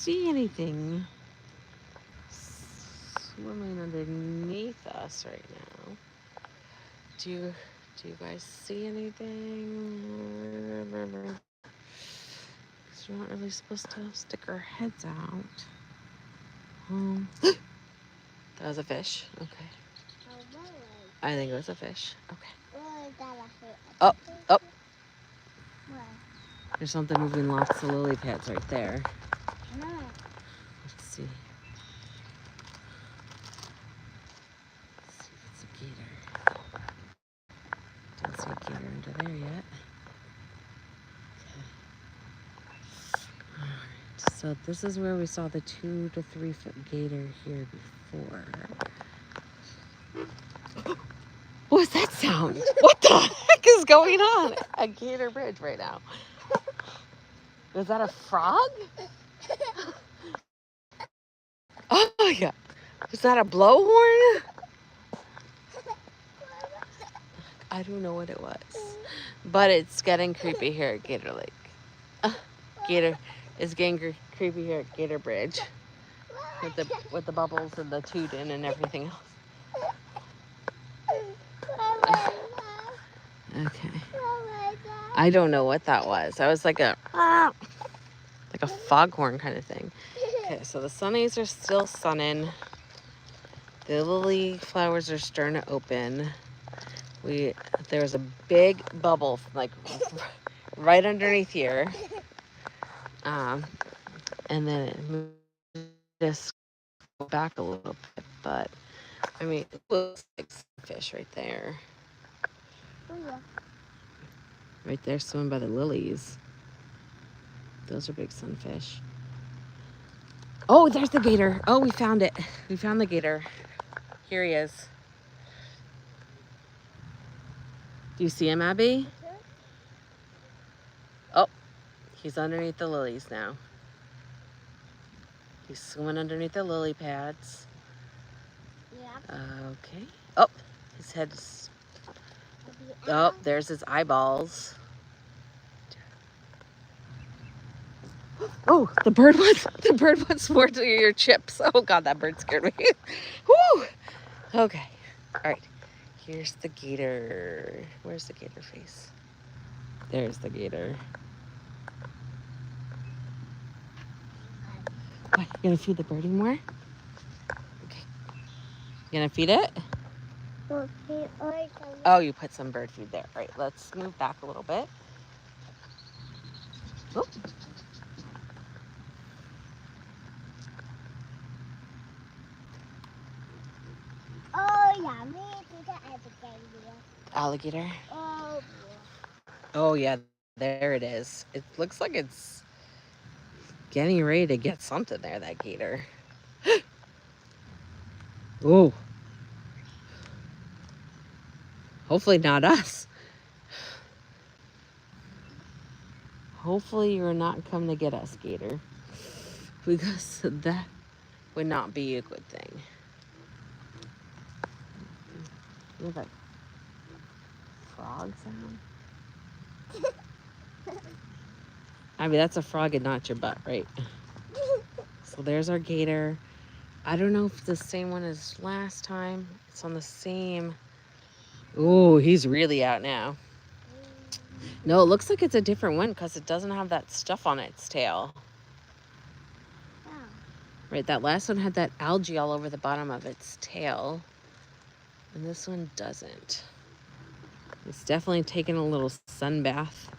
see anything swimming underneath us right now. Do you guys see anything? Because we're not really supposed to stick our heads out. That was a fish. Okay. I think it was a fish. Okay. Oh, oh. There's something moving lots of lily pads right there. Let's see. Let's see if it's a gator. Don't see a gator under there yet. Okay. Alright, so this is where we saw the 2 to 3 foot gator here before. What was that sound? What the heck is going on at Gator Bridge right now? Was that a frog? Oh my god. Was that a blowhorn? I don't know what it was. But it's getting creepy here at Gator Lake. It's getting creepy here at Gator Bridge. With the bubbles and the tooting and everything else. Okay. I don't know what that was. That was like a foghorn kind of thing. Okay, so the sunnies are still sunning. The lily flowers are starting to open. There was a big bubble like right underneath here. And then it moved just back a little bit, but I mean, it looks like fish right there. Right there, swimming by the lilies. Those are big sunfish. Oh, there's the gator. Oh, we found it. We found the gator. Here he is. Do you see him, Abby? Oh, he's underneath the lilies now. He's swimming underneath the lily pads. Yeah. Okay. Oh, his head's... Oh, there's his eyeballs. Oh, the bird wants more to your chips. Oh god, that bird scared me. Woo! Okay. All right. Here's the gator. Where's the gator face? There's the gator. What, you gonna feed the birdie more? Okay. You gonna feed it? Oh, you put some bird food there. All right, let's move back a little bit. Oh. Alligator? Oh, yeah, there it is. It looks like it's getting ready to get something there, that gator. Oh. Hopefully not us. Hopefully you're not coming to get us, gator. Because that would not be a good thing. You have that frog sound? I mean, that's a frog and not your butt, right? So there's our gator. I don't know if it's the same one as last time. It's on the same... Oh, he's really out now. No, it looks like it's a different one because it doesn't have that stuff on its tail. Oh. Right, that last one had that algae all over the bottom of its tail. And this one doesn't. It's definitely taking a little sun bath.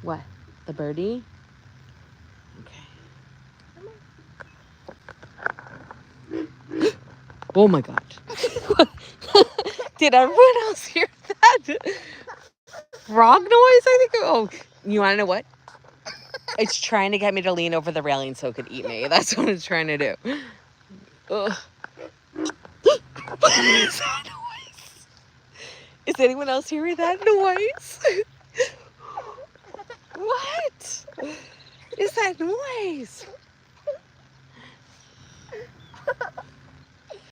What? The birdie? Okay. Oh my god. Did everyone else hear that? Frog noise, I think. Oh, you want to know what? It's trying to get me to lean over the railing so it could eat me. That's what it's trying to do. Ugh. What is that noise? Is anyone else hearing that noise? What is that noise?